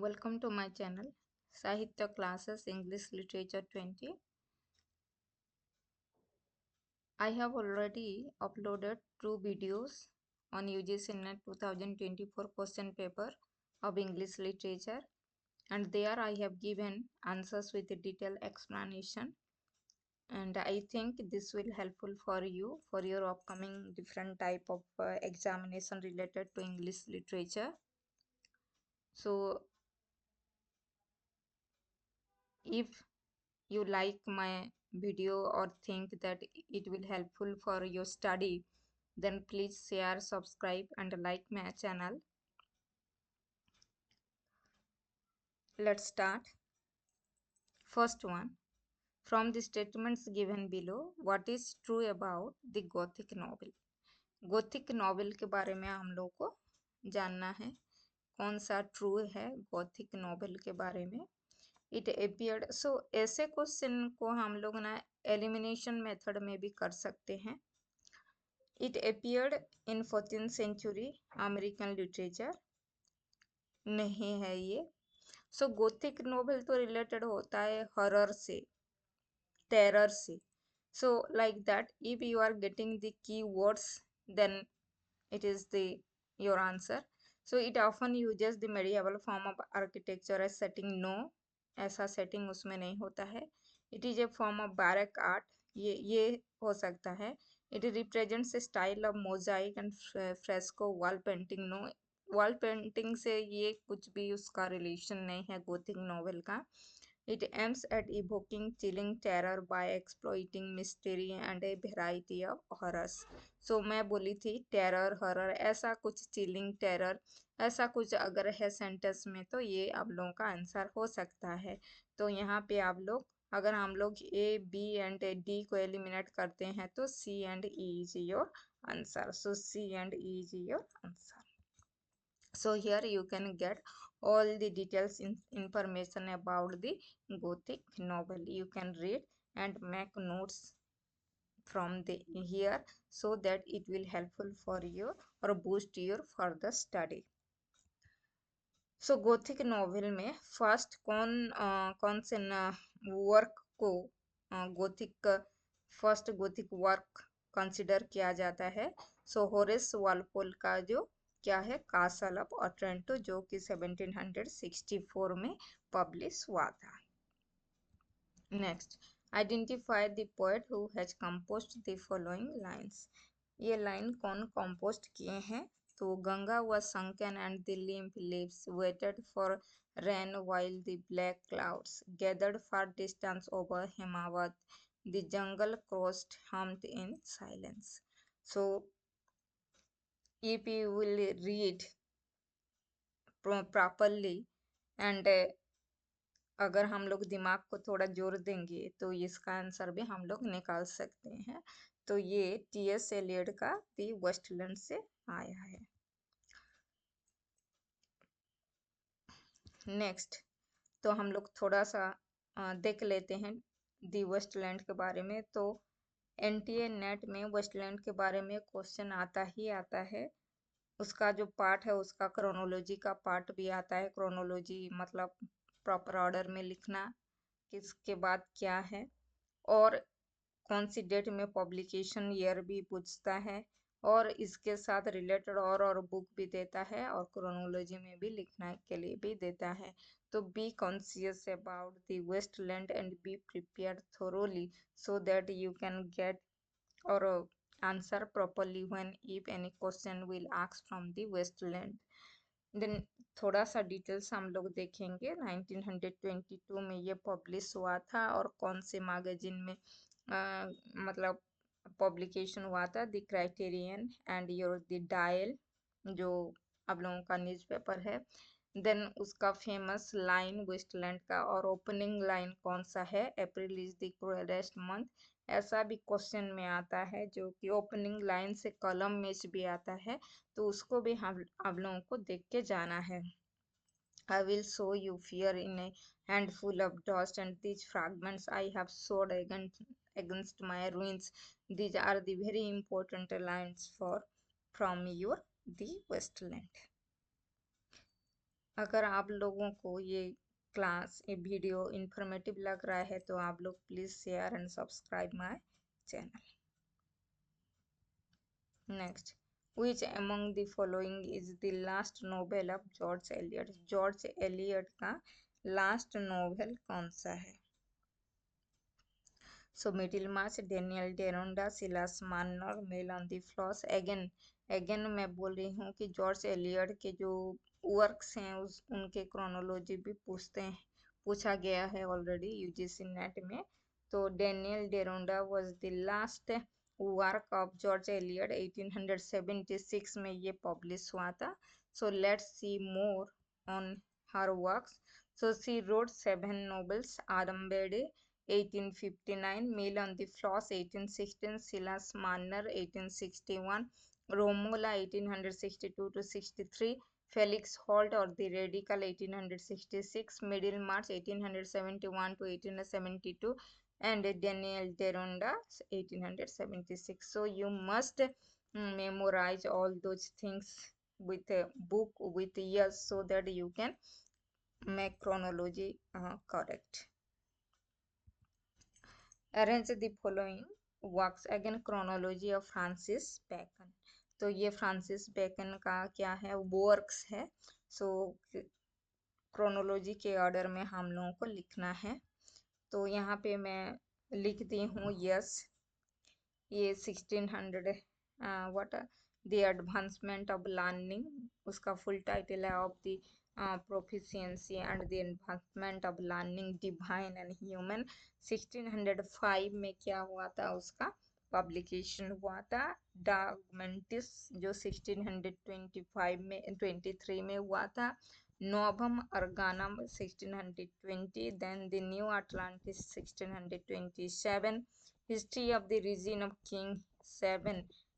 Welcome to my channel Sahitya Classes English Literature 20. I have already uploaded two videos on UGC NET 2024 question paper of English literature, and there I have given answers with a detailed explanation, and I think this will helpful for you for your upcoming different type of examination related to English literature. So if you like my video or think that it will helpful for your study, then please share, subscribe and like my channel. Let's start. First one, from the statements given below, what is true about the Gothic novel? Gothic novel के बारे में हम लोग को जानना है, कौन सा ट्रू है गॉथिक नॉवेल के बारे में. इट अपियर्ड, सो ऐसे क्वेश्चन को हम लोग ना एलिमिनेशन मेथड में भी कर सकते हैं. It appeared in 14th century American literature नहीं है ये. सो गोथिक नोवेल तो रिलेटेड होता है हॉरर से, टेरर से. So like that if you are getting the key words then it is the your answer. So it often uses the medieval form of architecture as setting. No, ऐसा setting उसमें नहीं होता है. It is a form of baroque art. ये हो सकता है. It represents a style of mosaic and fresco wall painting. No, wall painting से ये कुछ भी उसका relation नहीं है gothic novel का. It aims at evoking chilling terror by exploiting mystery and a variety of horrors. So मैं बोली थी टेरर हॉरर, ऐसा कुछ चिलिंग टेरर, ऐसा कुछ अगर है सेंटेंस में तो ये आप लोगों का आंसर हो सकता है. तो यहाँ पे आप लोग, अगर हम लोग ए बी एंड डी को एलिमिनेट करते हैं तो C and E is your answer. So C and E is your answer. So here you can get all the details information about the Gothic novel. You can read and make notes from the here so that it will helpful for you or boost your further study. So Gothic novel में first कौन से work को Gothic first Gothic work consider किया जाता है. सो Horace Walpole का जो क्या है कासल ऑफ ऑटरेंटो, जो कि 1764 में पब्लिश हुआ था. Next, identify the poet who has composed the following lines. ये लाइन कौन कंपोस्ट किए हैं? तो Ganga was sunken and the lymph leaves waited for rain while the black clouds gathered far distance over Himawat. The jungle crossed hummed in silence. So if you will read properly and अगर हम लोग दिमाग को थोड़ा जोर देंगे तो इसका आंसर भी हम लोग निकाल सकते हैं. तो ये टी.एस. एलियट का दी वेस्टलैंड से आया है. नेक्स्ट, तो हम लोग थोड़ा सा देख लेते हैं दी वेस्टलैंड के बारे में. तो एनटीए नेट में वेस्टलैंड के बारे में क्वेश्चन आता ही आता है. उसका जो पार्ट है उसका क्रोनोलॉजी का पार्ट भी आता है. क्रोनोलॉजी मतलब प्रॉपर ऑर्डर में लिखना, किसके बाद क्या है, और कौन सी डेट में पब्लिकेशन ईयर भी पूछता है, और इसके साथ रिलेटेड और बुक भी देता है, और क्रोनोलॉजी में भी लिखने के लिए भी देता है. तो be conscious about the wasteland and be prepared thoroughly so that you can get और answer properly when if any question will ask from the westland. Then थोड़ा सा डिटेल्स हम लोग देखेंगे. 1922 में ये पब्लिश हुआ था, और कौन से मैगजीन में मतलब पब्लिकेशन हुआ था? The criterion and your the dial, जो आप लोगों का न्यूज़पेपर है. देन उसका फेमस लाइन वेस्टलैंड का, और ओपनिंग लाइन कौन सा है? April is the cruellest month. ऐसा भी क्वेश्चन में आता है, जो कि ओपनिंग लाइन से कॉलम में भी आता है, तो उसको भी हम आप लोगों को देख के जाना है. I will show you fear in a handful of dust, and these fragments I have sowed against my ruins. These are the very important lines for from your the Westland. अगर आप लोगों को ये क्लास ये video informative लग रहा है तो आप लोग please share and subscribe my channel. Next, which among the following is the last novel of George Eliot? George Eliot का लास्ट नोवेल कौन सा है? So Middlemarch, Daniel Deronda, Silas Marner, Mill on the Floss. Again मैं बोल रही हूँ कि George Eliot के जो वर्क्स हैं उनके क्रोनोलॉजी भी पूछा गया है ऑलरेडी यूजीसी नेट में। तो Daniel Deronda was the last work of George Eliot, 1876 में ये पब्लिश हुआ था। So let's see more on her works. So she wrote 7 novels: Arambede 1859, Meal on the Floss 1816, Silas Marner 1861, Romola 1862 to 63, Felix Holt or the Radical 1866, Middlemarch 1871 to 1872, and Daniel Deronda 1876. So you must memorize all those things with a book with years so that you can make chronology correct. Arrange the following works. Again chronology of Francis bacon. तो ये Francis bacon का क्या है, works है। सो chronology के order में हम लोगों को लिखना है। तो यहाँ पे मैं लिखती हूँ यस, ये 1600 what the advancement of learning, उसका फुल टाइटल है of the proficiency and the advancement of learning divine and human। 1605 में क्या हुआ था, उसका पब्लिकेशन हुआ था। डॉगमेंटिस जो 1625 में 23 में हुआ था। Novum Organum 1620, then the New Atlantis 1627, history of the reason of king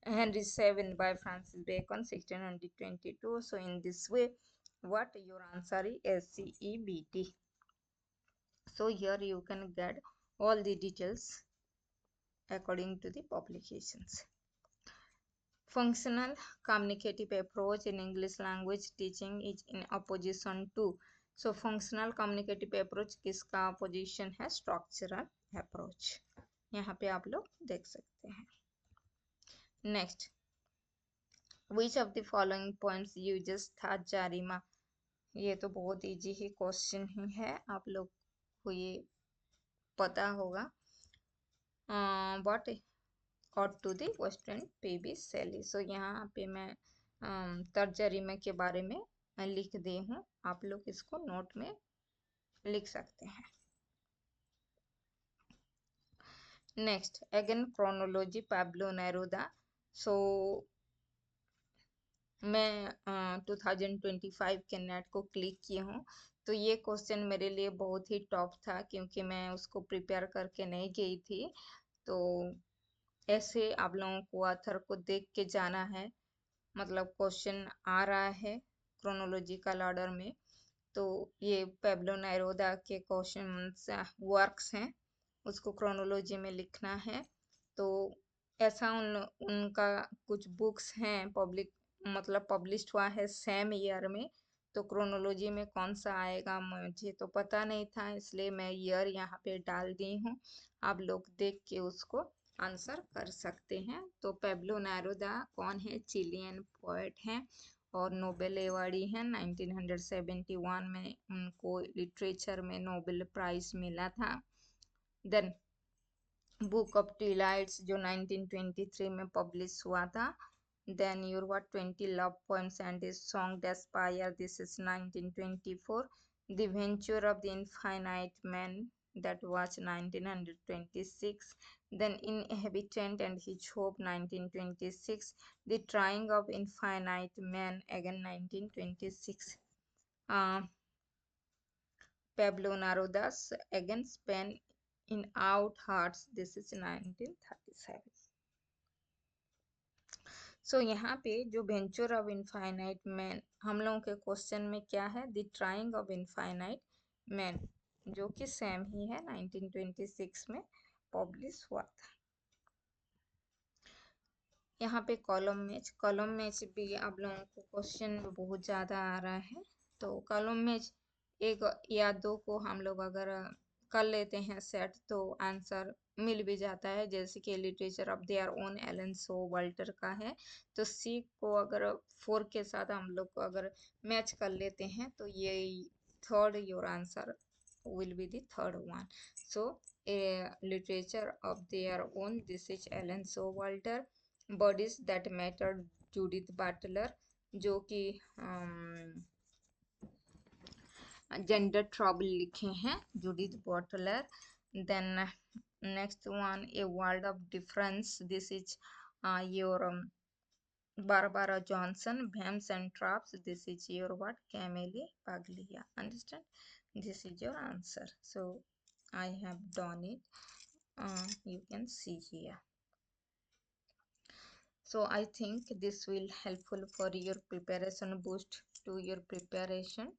Henry VII by Francis Bacon 1622. So in this way, what your answer is SCEBT. So here you can get all the details according to the publications. Functional communicative approach in English language teaching is in opposition to। So functional communicative approach किसका opposition है? Structural approach। यहाँ पे आप लोग देख सकते हैं। Next, which of the following points uses Thajarima? ये तो बहुत इजी ही क्वेश्चन ही है, आप लोग को ये पता होगा। बट और to the western PB Shelley. सो यहाँ पे मैं तर्जरीमे के बारे में लिख दी हूँ, आप लोग इसको नोट में लिख सकते हैं। Next, again chronology Pablo Neruda. So मैं 2025 के नेट को क्लिक की हूँ, तो ये क्वेश्चन मेरे लिए बहुत ही टॉप था क्योंकि मैं उसको प्रिपेयर करके नहीं गई थी। तो ऐसे आप लोगों को ऑथर को देख के जाना है, मतलब क्वेश्चन आ रहा है क्रोनोलॉजिकल ऑर्डर में, तो ये पैब्लो नेरुदा के क्वेश्चन वर्क्स हैं, उसको क्रोनोलॉजी में लिखना है। तो ऐसा उनका कुछ बुक्स हैं मतलब पब्लिश्ड हुआ है सेम ईयर में, तो क्रोनोलॉजी में कौन सा आएगा मुझे तो पता नहीं था, इसलिए मैं ईयर यहाँ पे डाल दी हूँ। आप लोग देख के उसको आंसर कर सकते हैं। तो पैब्लो नेरुदा कौन है? चिलियन पोएट हैं और नोबेल अवार्डी हैं। 1971 में उनको लिटरेचर में नोबेल प्राइज मिला था। देन बुक ऑफ ट्विलाइट्स जो 1923 में पब्लिश हुआ था। Then your what 20 love poems and a song Despair, this is 1924. The Venture of the Infinite Man, that was 1926. Then Inhabitant and His Hope 1926. The Trying of Infinite Man again 1926. Pablo Neruda's again Spain in Out Hearts, this is 1937. सो यहाँ पे जो venture of infinite man, हम लोगों के question में क्या है? The trying of infinite man, जो कि सेम ही है 1926 में पब्लिश हुआ था। यहाँ पे कॉलम मैच भी आप लोगों को क्वेश्चन में बहुत ज़्यादा आ रहा है। तो कॉलम में एक या दो को हम लोग अगर कर लेते हैं सेट तो आंसर मिल भी जाता है। जैसे कि literature of their own Allan सो वाल्टर का है, तो सी को अगर 4 के साथ हम लोग को अगर मैच कर लेते हैं तो ये third your answer will be the third one. So a literature of their own, this is Ellen Showalter. Bodies that matter, Judith Butler, जो कि जेंडर ट्रबल लिखे हैं, Judith Butler. Then next one, a world of difference, this is your Barbara Johnson, Bams and Traps, this is your what? Camille Paglia. Understand? This is your answer. So I have done it. You can see here. So I think this will helpful for your preparation, boost to your preparation.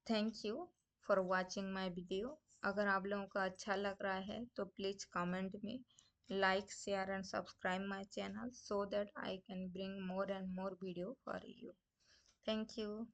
Thank you for watching my video. अगर आप लोगों को अच्छा लग रहा है तो please comment में like, share and subscribe my channel so that I can bring more and more video for you. Thank you.